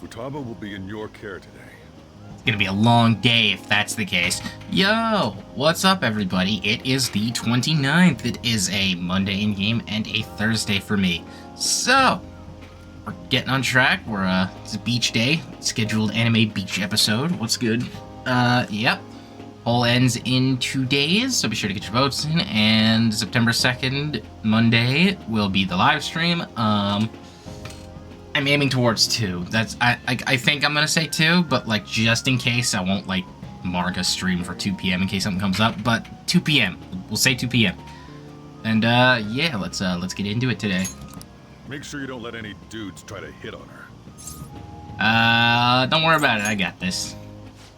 Futaba will be in your care today. It's gonna be a long day if that's the case. Yo, what's up everybody? It is the 29th. It is a Monday in game and a Thursday for me. So, we're getting on track. It's a beach day. Scheduled anime beach episode. What's good? Yep. Poll ends in 2 days, so be sure to get your votes in. And September 2nd, Monday, will be the live stream. I'm aiming towards 2. I think I'm gonna say 2, but like just in case, I won't like mark a stream for 2 p.m. in case something comes up. But 2 p.m. We'll say 2 p.m. And yeah, let's get into it today. Make sure you don't let any dudes try to hit on her. Don't worry about it. I got this.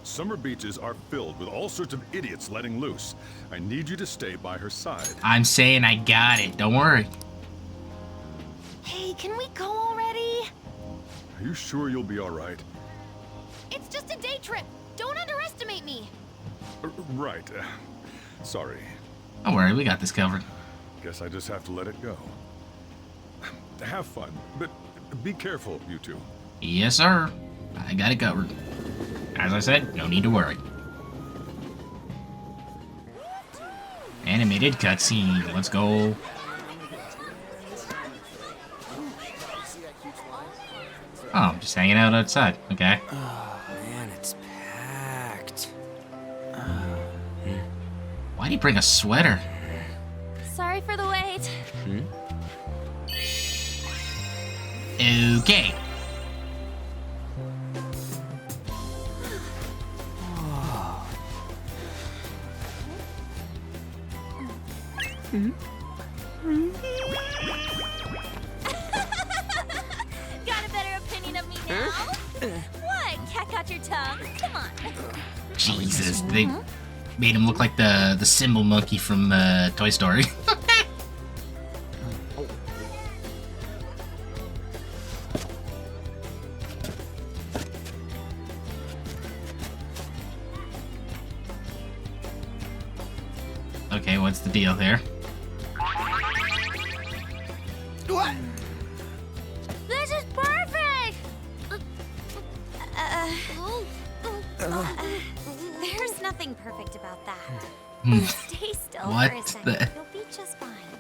Summer beaches are filled with all sorts of idiots letting loose. I need you to stay by her side. I'm saying I got it. Don't worry. Hey, can we go already? Are you sure you'll be all right? It's just a day trip. Don't underestimate me. Right. Sorry. Don't worry. We got this covered. Guess I just have to let it go. Have fun, but be careful, you two. Yes, sir. I got it covered. As I said, no need to worry. Animated cutscene. Let's go. Oh, I'm just hanging out outside. Okay. Oh man, it's packed. Why'd he bring a sweater? Sorry for the wait. Okay. Got a better opinion of me now? What? Cat got your tongue? Come on. Jesus, they made him look like the cymbal monkey from Toy Story. Okay, what's the deal here? What? This is perfect! There's nothing perfect about that. Stay still for a What second. the- You'll be just fine.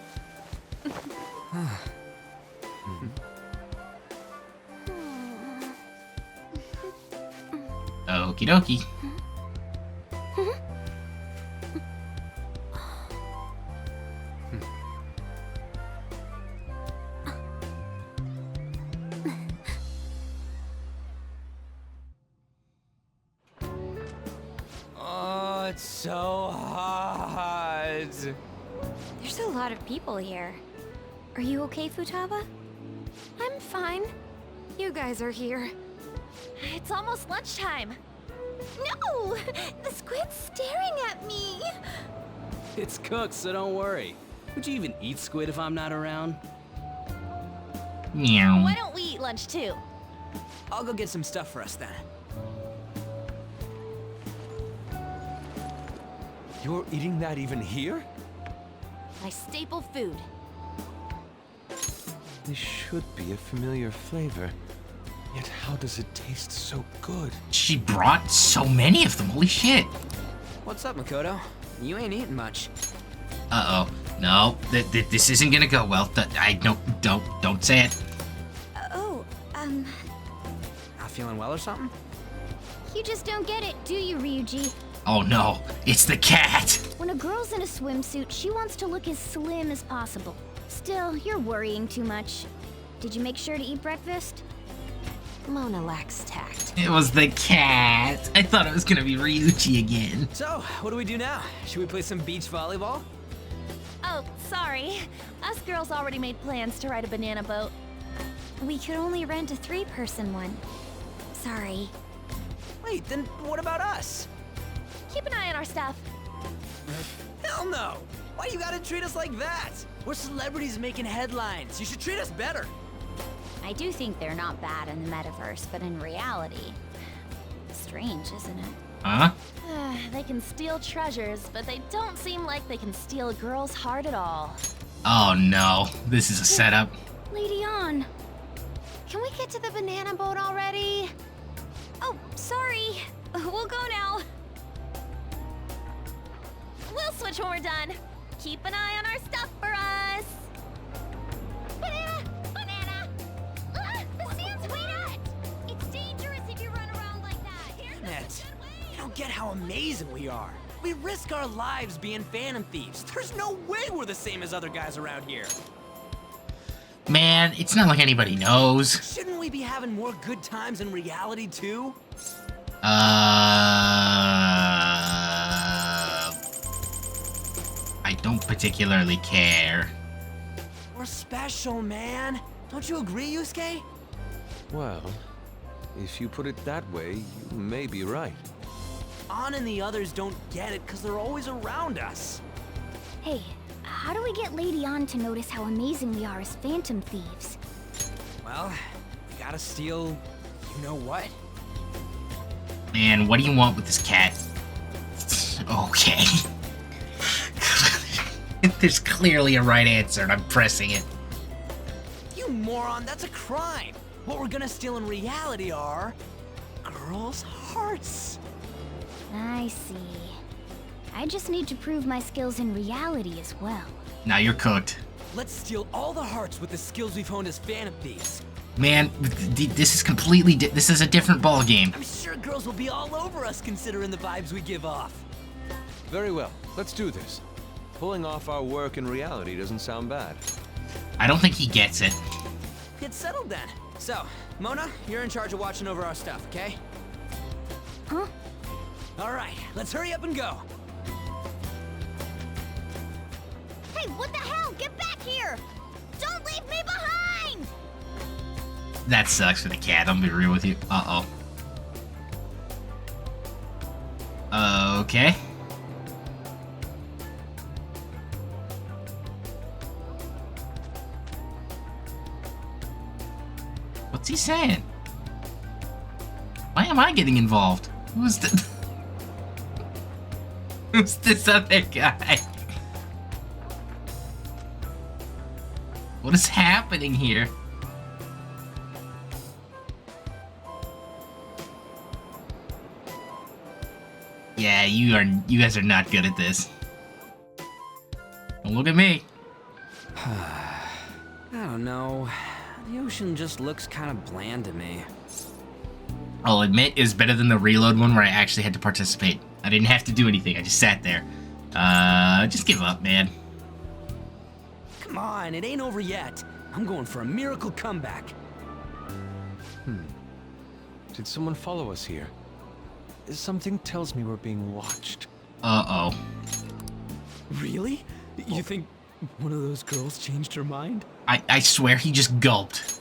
Okie dokie. Oh, it's so hot. There's a lot of people here. Are you okay, Futaba? I'm fine. You guys are here. It's almost lunchtime. No! The squid's staring at me! It's cooked, so don't worry. Would you even eat squid if I'm not around? Meow. Why don't we eat lunch too? I'll go get some stuff for us then. You're eating that even here? My staple food. This should be a familiar flavor. Yet how does it taste so good? She brought so many of them. Holy shit. What's up, Makoto? You ain't eating much. Uh-oh. No, this isn't gonna go well. Don't say it. Not feeling well or something? You just don't get it, do you, Ryuji? Oh no, it's the cat. When a girl's in a swimsuit, she wants to look as slim as possible. Still, you're worrying too much. Did you make sure to eat breakfast? Mona lacks tact. It was the cat. I thought it was gonna be Ryuji again. So, what do we do now? Should we play some beach volleyball? Oh, sorry. Us girls already made plans to ride a banana boat. We could only rent a 3-person one. Sorry. Wait, then what about us? Keep an eye on our stuff. Hell no! Why you gotta treat us like that? We're celebrities making headlines. You should treat us better. I do think they're not bad in the metaverse, but in reality, strange, isn't it? Huh? They can steal treasures, but they don't seem like they can steal a girl's heart at all. Oh no, this is a setup. Lady On. can we get to the banana boat already? Oh, sorry. We'll go now. We'll switch when we're done. Keep an eye on our stuff for us. Banana! Banana! The sand's wet! It's dangerous if you run around like that. Here's Damn it. You don't get how amazing we are. We risk our lives being phantom thieves. There's no way we're the same as other guys around here. Man, it's not like anybody knows. Shouldn't we be having more good times in reality too? I don't particularly care. We're special, man. Don't you agree, Yusuke? Well, if you put it that way, you may be right. An and the others don't get it because they're always around us. Hey, how do we get Lady An to notice how amazing we are as phantom thieves? Well, we gotta steal you know what? Man, what do you want with this cat? Okay. There's clearly a right answer, and I'm pressing it. You moron, that's a crime. What we're gonna steal in reality are girls' hearts. I see. I just need to prove my skills in reality as well. Now you're cooked. Let's steal all the hearts with the skills we've honed as phantom thieves. Man, this is completely this is a different ball game. I'm sure girls will be all over us considering the vibes we give off. Very well, let's do this. Pulling off our work in reality doesn't sound bad. I don't think he gets it. Get settled then. So, Mona, you're in charge of watching over our stuff, okay? Huh? All right, let's hurry up and go. Hey, what the hell? Get back here! Don't leave me behind! That sucks for the cat, I'm gonna be real with you. Uh-oh. Okay. What's he saying? Why am I getting involved? Who's the... Who's this other guy? What is happening here? Yeah, you guys are not good at this. Don't look at me. I don't know. The ocean just looks kind of bland to me. I'll admit it was better than the reload one where I actually had to participate. I didn't have to do anything, I just sat there. Just give up, man. Come on, it ain't over yet. I'm going for a miracle comeback. Did someone follow us here? Something tells me we're being watched. Uh-oh. Really? You think one of those girls changed her mind? I swear he just gulped.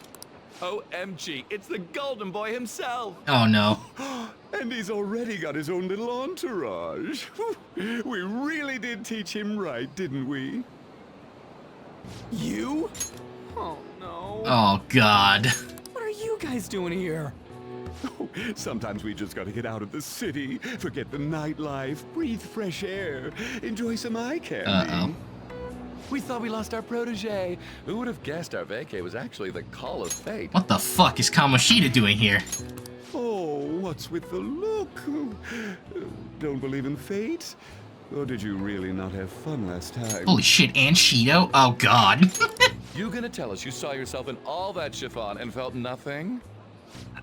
OMG, it's the Golden Boy himself! Oh no. And he's already got his own little entourage. We really did teach him right, didn't we? You? Oh no. Oh god. What are you guys doing here? Sometimes we just gotta get out of the city, forget the nightlife, breathe fresh air, enjoy some eye candy. Uh-oh. We thought we lost our protege. Who would have guessed our vacay was actually the call of fate? What the fuck is Kamoshida doing here? Oh, what's with the look? Don't believe in fate? Or did you really not have fun last time? Holy shit, and Shido? Oh god. You gonna tell us you saw yourself in all that chiffon and felt nothing?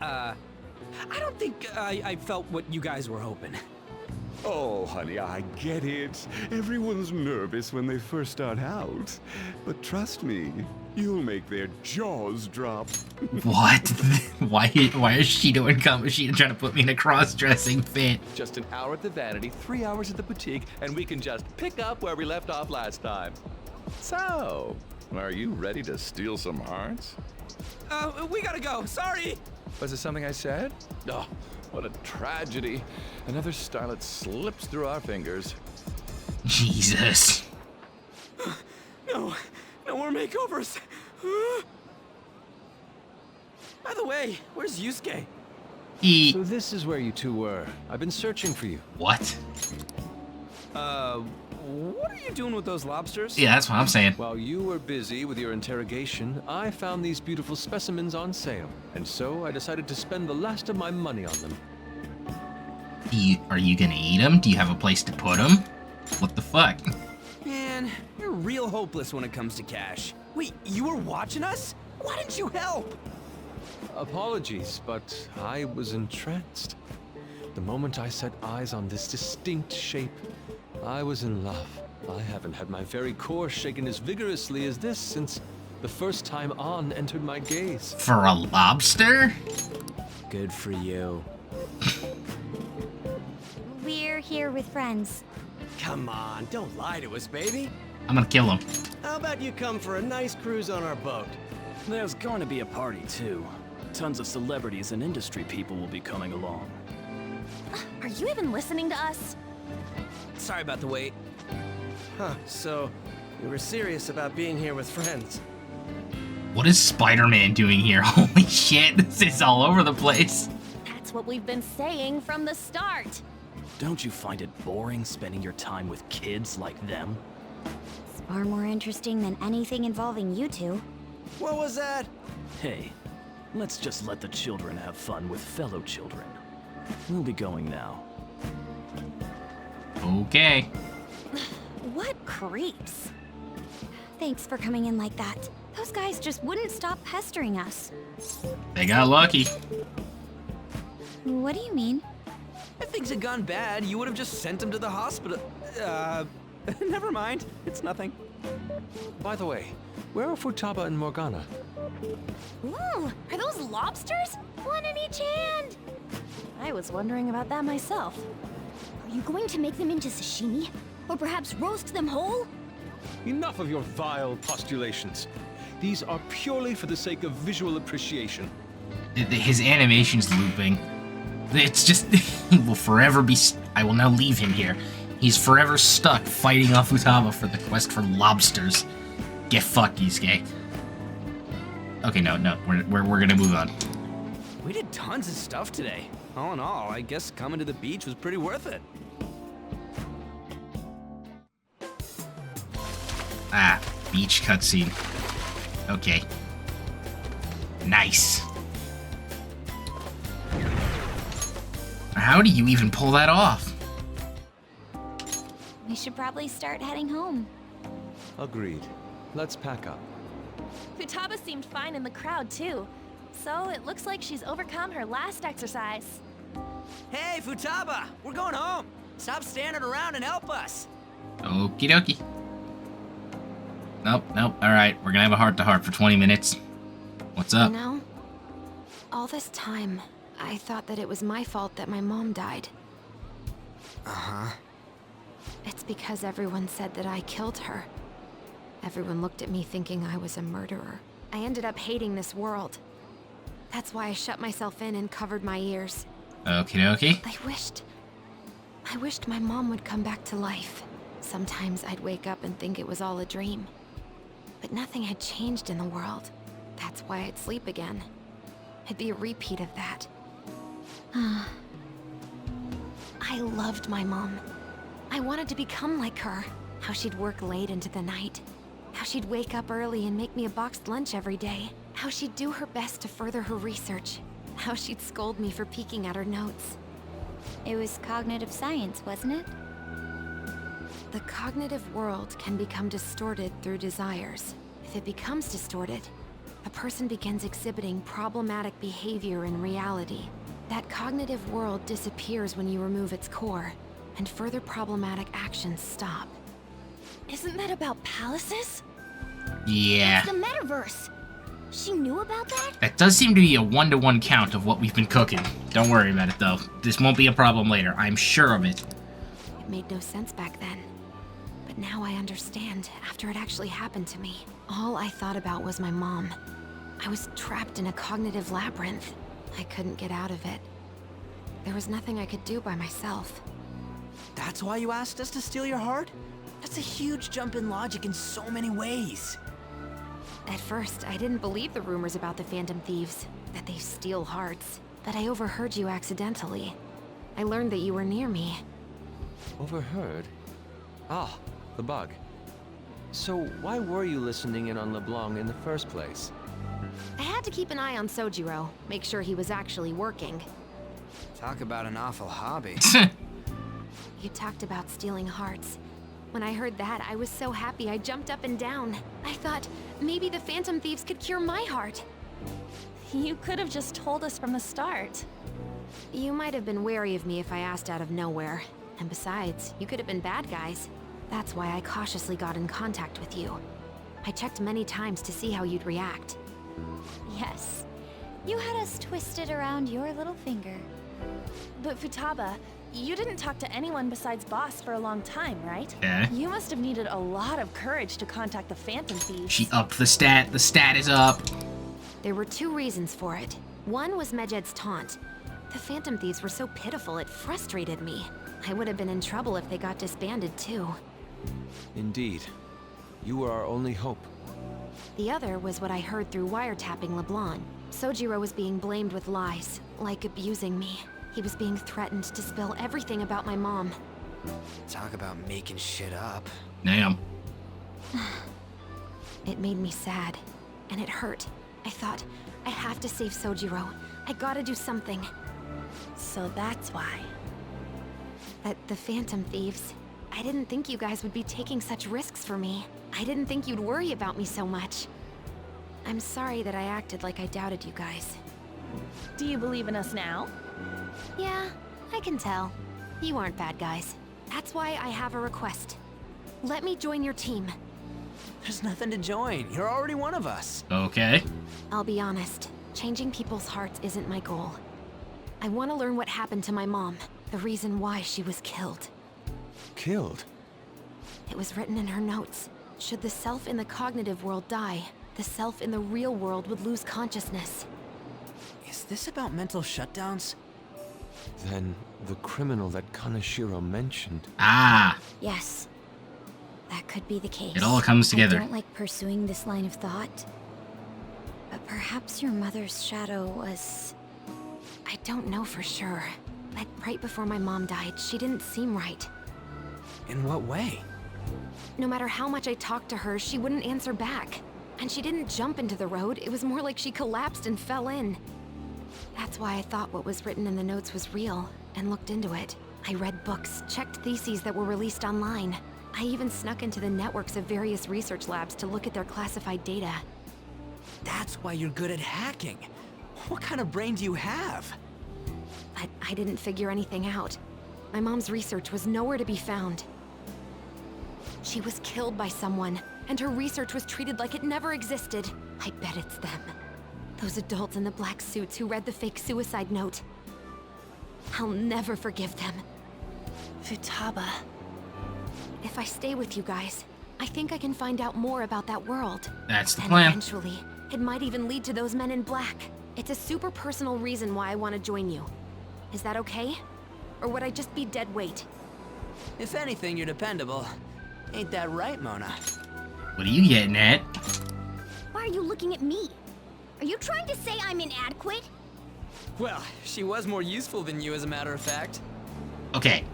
I don't think I felt what you guys were hoping. Oh, honey, I get it. Everyone's nervous when they first start out. But trust me, you'll make their jaws drop. What? Why is Shido and Kamoshida trying to put me in a cross-dressing fit? Just an hour at the vanity, 3 hours at the boutique, and we can just pick up where we left off last time. So, are you ready to steal some hearts? We gotta go. Sorry. Was it something I said? Oh, what a tragedy. Another starlet slips through our fingers. Jesus. No more makeovers. By the way, where's Yusuke? He... So this is where you two were. I've been searching for you. What? what are you doing with those lobsters? Yeah, that's what I'm saying. While you were busy with your interrogation, I found these beautiful specimens on sale, and so I decided to spend the last of my money on them. Are you gonna eat them? Do you have a place to put them? What the fuck? Man, you're real hopeless when it comes to cash. Wait, you were watching us? Why didn't you help? Apologies, but I was entranced. The moment I set eyes on this distinct shape, I was in love. I haven't had my very core shaken as vigorously as this since the first time On entered my gaze. For a lobster? Good for you. We're here with friends. Come on, don't lie to us, baby. I'm gonna kill him. How about you come for a nice cruise on our boat? There's going to be a party, too. Tons of celebrities and industry people will be coming along. Are you even listening to us? Sorry about the wait. Huh, so you were serious about being here with friends. What is Spider-Man doing here? Holy shit, this is all over the place. That's what we've been saying from the start. Don't you find it boring spending your time with kids like them? It's far more interesting than anything involving you two. What was that? Hey, let's just let the children have fun with fellow children. We'll be going now. Okay. What creeps. Thanks for coming in like that. Those guys just wouldn't stop pestering us. They got lucky. What do you mean? If things had gone bad, you would have just sent him to the hospital. Never mind. It's nothing. By the way, where are Futaba and Morgana? Ooh, are those lobsters? One in each hand. I was wondering about that myself. Are you going to make them into sashimi? Or perhaps roast them whole? Enough of your vile postulations. These are purely for the sake of visual appreciation. His animation's looping. It's just, he will forever be, I will now leave him here. He's forever stuck fighting off Futaba for the quest for lobsters. Get fucked, Isuke. Okay, no, we're gonna move on. We did tons of stuff today. All in all, I guess coming to the beach was pretty worth it. Ah, beach cutscene. Okay. Nice. How do you even pull that off? We should probably start heading home. Agreed. Let's pack up. Futaba seemed fine in the crowd, too. So it looks like she's overcome her last exercise. Hey, Futaba, we're going home. Stop standing around and help us. Okie dokie. Nope. Alright, we're gonna have a heart-to-heart for 20 minutes. What's up? You know, all this time, I thought that it was my fault that my mom died. Uh-huh. It's because everyone said that I killed her. Everyone looked at me thinking I was a murderer. I ended up hating this world. That's why I shut myself in and covered my ears. Okie dokie. I wished my mom would come back to life. Sometimes I'd wake up and think it was all a dream. But nothing had changed in the world. That's why I'd sleep again. It'd be a repeat of that. I loved my mom. I wanted to become like her. How she'd work late into the night. How she'd wake up early and make me a boxed lunch every day. How she'd do her best to further her research. How she'd scold me for peeking at her notes. It was cognitive science, wasn't it? The cognitive world can become distorted through desires. If it becomes distorted, a person begins exhibiting problematic behavior in reality. That cognitive world disappears when you remove its core, and further problematic actions stop. Isn't that about palaces? Yeah. It's the metaverse. She knew about that? That does seem to be a 1-to-1 count of what we've been cooking. Don't worry about it, though. This won't be a problem later. I'm sure of it. It made no sense back then. But now I understand, after it actually happened to me. All I thought about was my mom. I was trapped in a cognitive labyrinth. I couldn't get out of it. There was nothing I could do by myself. That's why you asked us to steal your heart? That's a huge jump in logic in so many ways. At first, I didn't believe the rumors about the Phantom Thieves, that they steal hearts. But I overheard you accidentally. I learned that you were near me. Overheard? Ah, the bug. So why were you listening in on LeBlanc in the first place? I had to keep an eye on Sojiro, make sure he was actually working. Talk about an awful hobby. You talked about stealing hearts. When I heard that, I was so happy I jumped up and down. I thought maybe the Phantom Thieves could cure my heart. You could have just told us from the start. You might have been wary of me if I asked out of nowhere. And besides, you could have been bad guys. That's why I cautiously got in contact with you. I checked many times to see how you'd react. Yes. You had us twisted around your little finger. But Futaba, you didn't talk to anyone besides Boss for a long time, right? Yeah. You must have needed a lot of courage to contact the Phantom Thieves. She upped the stat. The stat is up. There were two reasons for it. One was Medjed's taunt. The Phantom Thieves were so pitiful it frustrated me. I would have been in trouble if they got disbanded too. Indeed. You were our only hope. The other was what I heard through wiretapping LeBlanc. Sojiro was being blamed with lies, like abusing me. He was being threatened to spill everything about my mom. Talk about making shit up. Damn. It made me sad, and it hurt. I thought, I have to save Sojiro. I gotta do something. So that's why. But the Phantom Thieves, I didn't think you guys would be taking such risks for me. I didn't think you'd worry about me so much. I'm sorry that I acted like I doubted you guys. Do you believe in us now? Yeah, I can tell. You aren't bad guys. That's why I have a request. Let me join your team. There's nothing to join. You're already one of us. Okay. I'll be honest, changing people's hearts isn't my goal. I want to learn what happened to my mom, the reason why she was killed. Killed? It was written in her notes. Should the self in the cognitive world die, the self in the real world would lose consciousness. Is this about mental shutdowns? Then the criminal that Kaneshiro mentioned. Ah. Yes. That could be the case. It all comes together. I don't like pursuing this line of thought. But perhaps your mother's shadow was... I don't know for sure. But right before my mom died, she didn't seem right. In what way? No matter how much I talked to her, she wouldn't answer back. And she didn't jump into the road, it was more like she collapsed and fell in. That's why I thought what was written in the notes was real, and looked into it. I read books, checked theses that were released online. I even snuck into the networks of various research labs to look at their classified data. That's why you're good at hacking. What kind of brain do you have? But I didn't figure anything out. My mom's research was nowhere to be found. She was killed by someone, and her research was treated like it never existed. I bet it's them. Those adults in the black suits who read the fake suicide note. I'll never forgive them. Futaba. If I stay with you guys, I think I can find out more about that world. That's the And plan. eventually, it might even lead to those men in black. It's a super personal reason why I want to join you. Is that okay? Or would I just be dead weight? If anything, you're dependable. Ain't that right, Mona? What are you getting at? Why are you looking at me? Are you trying to say I'm inadequate? Well, she was more useful than you, as a matter of fact. Okay.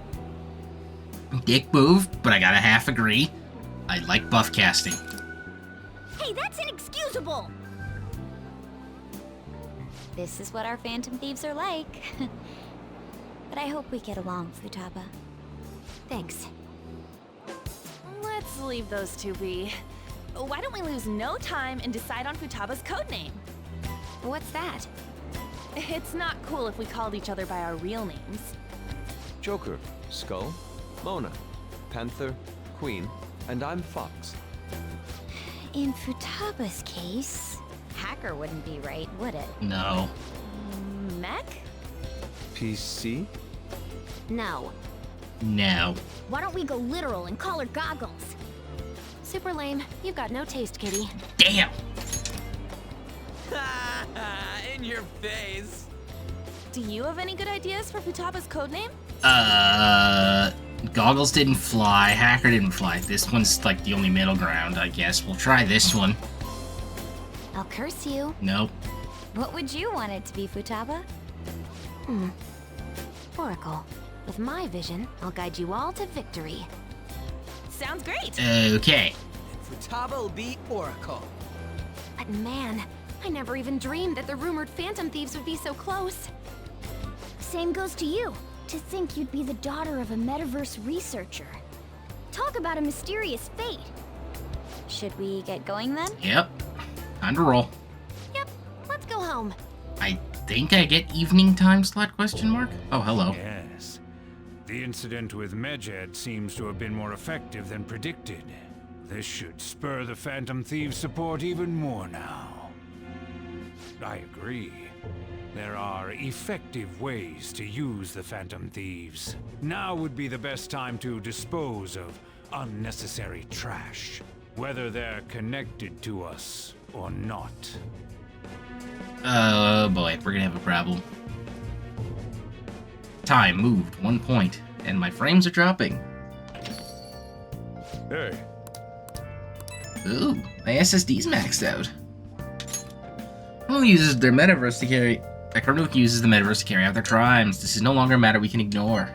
Dick move, but I gotta half agree. I like buff casting. Hey, that's inexcusable! This is what our Phantom Thieves are like. But I hope we get along, Futaba. Thanks. Let's leave those two be. Why don't we lose no time and decide on Futaba's codename? What's that? It's not cool if we called each other by our real names. Joker, Skull, Mona, Panther, Queen, and I'm Fox. In Futaba's case, Hacker wouldn't be right, would it? No. Mech? PC? No. No. Why don't we go literal and call her Goggles? Super lame. You've got no taste, kitty. Damn. In your face. Do you have any good ideas for Futaba's codename? Goggles didn't fly. Hacker didn't fly. This one's like the only middle ground, I guess. We'll try this one. I'll curse you. Nope. What would you want it to be, Futaba? Oracle. With my vision, I'll guide you all to victory. Sounds great. Okay. Futaba will be Oracle. But man, I never even dreamed that the rumored Phantom Thieves would be so close. Same goes to you. To think you'd be the daughter of a metaverse researcher. Talk about a mysterious fate. Should we get going then? Yep. Time to roll. Yep, let's go home. I think I get evening time slot question mark? Oh, hello. Yes. The incident with Medjed seems to have been more effective than predicted. This should spur the Phantom Thieves' support even more now. I agree. There are effective ways to use the Phantom Thieves. Now would be the best time to dispose of unnecessary trash, whether they're connected to us or not. Oh boy, we're gonna have a problem. Time moved 1 point, and my frames are dropping. Hey. Ooh, my SSD's maxed out. Criminal uses their metaverse to carry. A criminal uses the metaverse to carry out their crimes. This is no longer a matter we can ignore,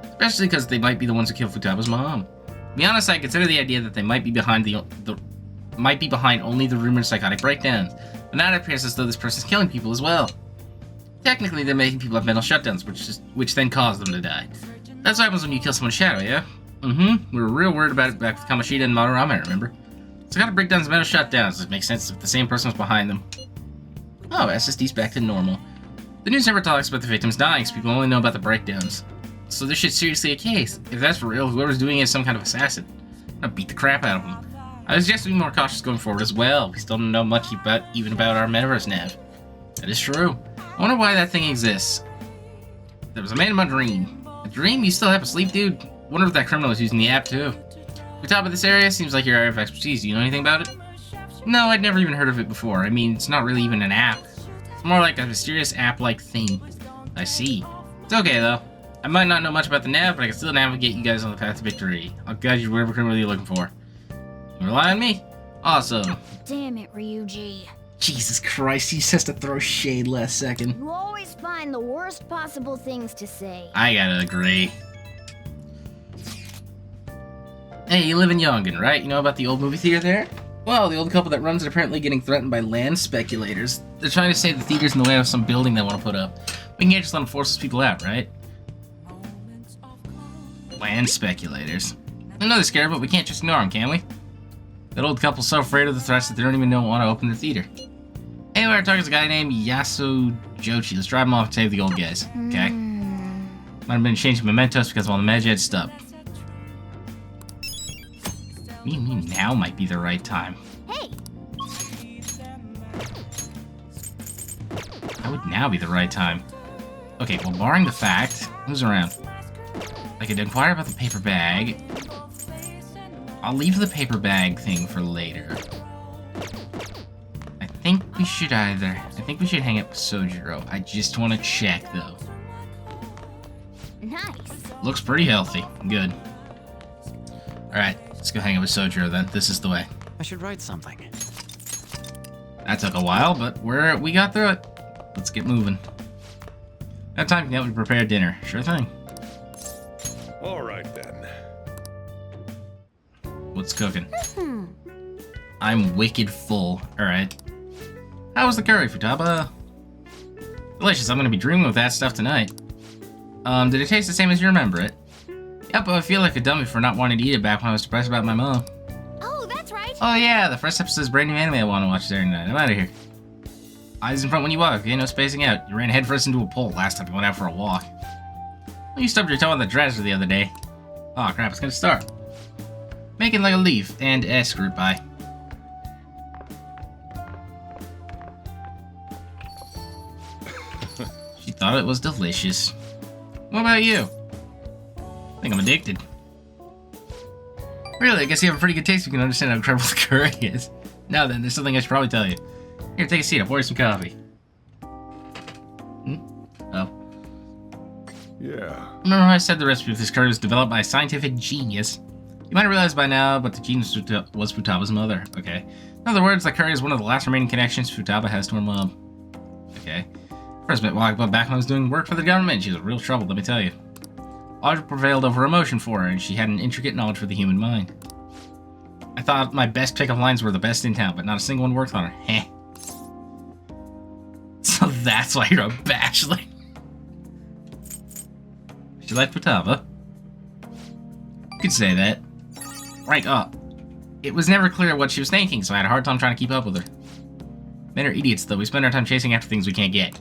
especially because they might be the ones who killed Futaba's mom. To be honest, I consider the idea that they might be behind might be behind only the rumored psychotic breakdowns, but now it appears as though this person's killing people as well. Technically, they're making people have mental shutdowns, which then cause them to die. That's what happens when you kill someone's shadow, yeah? We were real worried about it back with Kamoshida and Madarame, remember? Psychotic breakdowns and mental shutdowns. It makes sense if the same person was behind them. Oh, SSD's back to normal. The news never talks about the victims dying, so people only know about the breakdowns. So this shit's seriously a case. If that's for real, whoever's doing it is some kind of assassin. I'm gonna beat the crap out of them. I suggest to be more cautious going forward as well. We still don't know much even about our metaverse nav. That is true. I wonder why that thing exists. There was a man in my dream. A dream? You still have a sleep, dude? Wonder if that criminal is using the app too. The top of this area seems like your area of expertise. Do you know anything about it? No, I'd never even heard of it before. I mean, it's not really even an app. It's more like a mysterious app-like thing. I see. It's okay, though. I might not know much about the nav, but I can still navigate you guys on the path to victory. I'll guide you to whatever criminal you're looking for. You rely on me? Awesome. Damn it, Ryuji. Jesus Christ, he just has to throw shade last second. You always find the worst possible things to say. I gotta agree. Hey, you live in Yongan, right? You know about the old movie theater there? Well, the old couple that runs it apparently getting threatened by land speculators. They're trying to say the theater's in the way of some building they want to put up. We can't just let them force those people out, right? Land speculators. I know they're scared, but we can't just ignore them, can we? That old couple's so afraid of the threats that they don't even want to open the theater. Anyway, our target's a guy named Yasu Jochi. Let's drive him off and save the old guys, okay? Might have been changing Mementos because of all the Medjed stuff. What do you mean now might be the right time? Hey! How would now be the right time? Okay, well, barring the fact, who's around? I could inquire about the paper bag. I'll leave the paper bag thing for later. I think we should hang out with Sojiro. I just want to check, though. Nice. Looks pretty healthy. Good. Alright, let's go hang out with Sojiro then. This is the way. I should write something. That took a while, but we got through it. Let's get moving. That time can help me prepare dinner. Sure thing. All right then. What's cooking? I'm wicked full. Alright. How was the curry, Futaba? Delicious. I'm gonna be dreaming of that stuff tonight. Did it taste the same as you remember it? Yep, I feel like a dummy for not wanting to eat it back when I was depressed about my mom. Oh, that's right. Oh yeah, the first episode's brand new anime I want to watch Saturday night. I'm out of here. Eyes in front when you walk, okay? No spacing out. You ran headfirst into a pole last time you went out for a walk. Well, you stubbed your toe on the dresser the other day. Oh crap, it's gonna start. Make it like a leaf and S group by. She thought it was delicious. What about you? I think I'm addicted. Really, I guess you have a pretty good taste if you can understand how incredible the curry is. Now then, there's something I should probably tell you. Here, take a seat. I'll pour you some coffee. Oh. Yeah. Remember how I said the recipe of this curry was developed by a scientific genius? You might have realized by now, but the genius was Futaba's mother. Okay. In other words, the curry is one of the last remaining connections Futaba has to her mom. Okay. First met while I went back when I was doing work for the government. She was real trouble, let me tell you. Logic prevailed over emotion for her, and she had an intricate knowledge for the human mind. I thought my best pickup lines were the best in town, but not a single one worked on her. Heh. So that's why you're a bachelor. She liked Futaba. You could say that. Right up. It was never clear what she was thinking, so I had a hard time trying to keep up with her. Men are idiots, though. We spend our time chasing after things we can't get.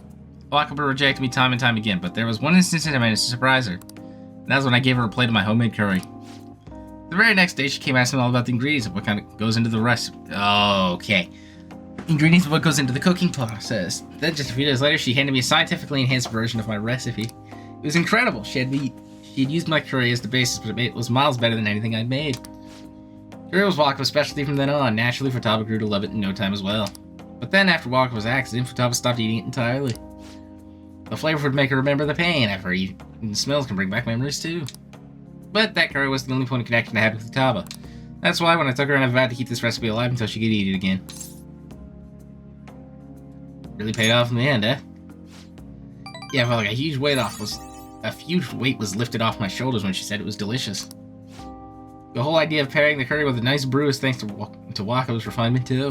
Wakaba rejected me time and time again, but there was one instance I managed to surprise her. And that was when I gave her a plate of my homemade curry. The very next day, she came asking all about the ingredients and what kind of goes into the recipe. Oh, okay. Ingredients of what goes into the cooking process. Then, just a few days later, she handed me a scientifically enhanced version of my recipe. It was incredible. She had used my curry as the basis, but it was miles better than anything I'd made. Curry was Wakaba's specialty from then on. Naturally, Futaba grew to love it in no time as well. But then, after Wakaba's accident, Futaba stopped eating it entirely. The flavor would make her remember the pain after eating, and the smells can bring back memories too. But that curry was the only point of connection I had with Futaba. That's why when I took her in, I vowed to keep this recipe alive until she could eat it again. Really paid off in the end, eh? Yeah, I felt like a huge weight was lifted off my shoulders when she said it was delicious. The whole idea of pairing the curry with a nice brew is thanks to Wakaba's refinement too.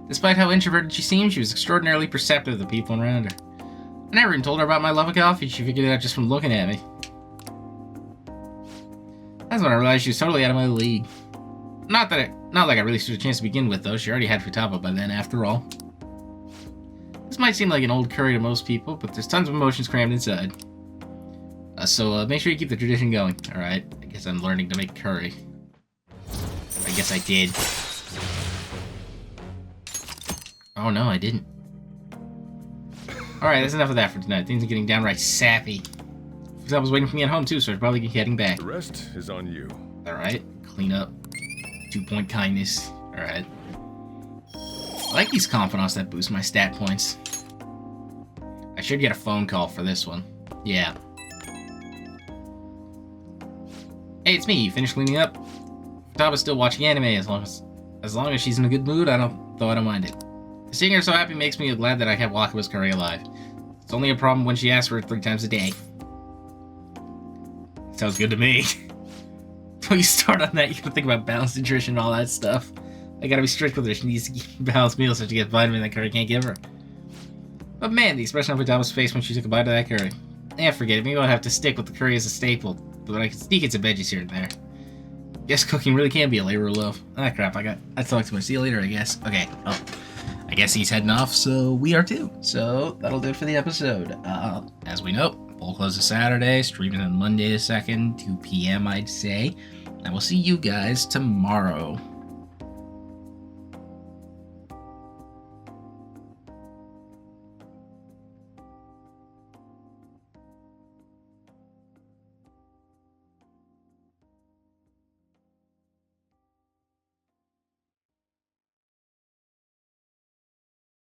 Despite how introverted she seemed, she was extraordinarily perceptive of the people around her. I never even told her about my love of coffee. She figured it out just from looking at me. That's when I realized she was totally out of my league. Not like I really stood a chance to begin with, though. She already had Futaba by then, after all. This might seem like an old curry to most people, but there's tons of emotions crammed inside. So make sure you keep the tradition going. Alright, I guess I'm learning to make curry. I guess I did. Oh no, I didn't. Alright, that's enough of that for tonight. Things are getting downright sappy. I was waiting for me at home too, so I'd probably be heading back. The rest is on you. Alright, clean up. 2-point kindness. Alright. I like these confidants that boost my stat points. I should get a phone call for this one. Yeah. Hey, it's me. You finished cleaning up? Futaba's still watching anime as long as she's in a good mood. I don't mind it. Seeing her so happy makes me glad that I kept Wakaba's curry alive. It's only a problem when she asks for it 3 times a day. Sounds good to me. When you start on that, you gotta think about balanced nutrition and all that stuff. I gotta be strict with her. She needs to eat balanced meals so she gets vitamin that curry can't give her. But man, the expression on Futaba's face when she took a bite of that curry. Forget it. Maybe I'll have to stick with the curry as a staple, but I can sneak in some veggies here and there. Guess cooking really can be a labor of love. Ah, crap. I talked too much. See you later, I guess. Okay. Oh. I guess he's heading off, so we are too. So that'll do it for the episode. As we know, poll closes Saturday, streaming on Monday the 2nd, 2 p.m. I'd say. I will see you guys tomorrow.